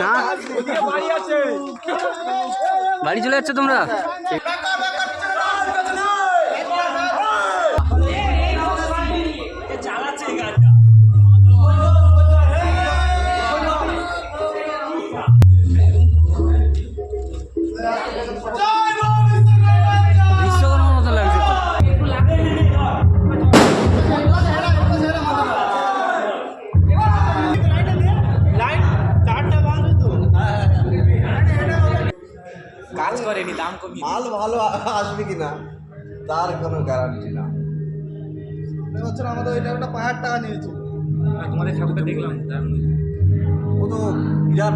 না বাড়ি চলে যাচ্ছ তোমরা? বিশ্বকর্মার মতো লাগছে তো। কাজ করেনি, দাম কমিয়ে মাল ভালো আসবে কিনা তার কোনো গ্যারান্টি না। বছর আমাদের ওইটা একটা 5,000 টাকা নিয়েছিল। তোমাদের ঠাকুরটা দেখলাম, ও তো বিরাট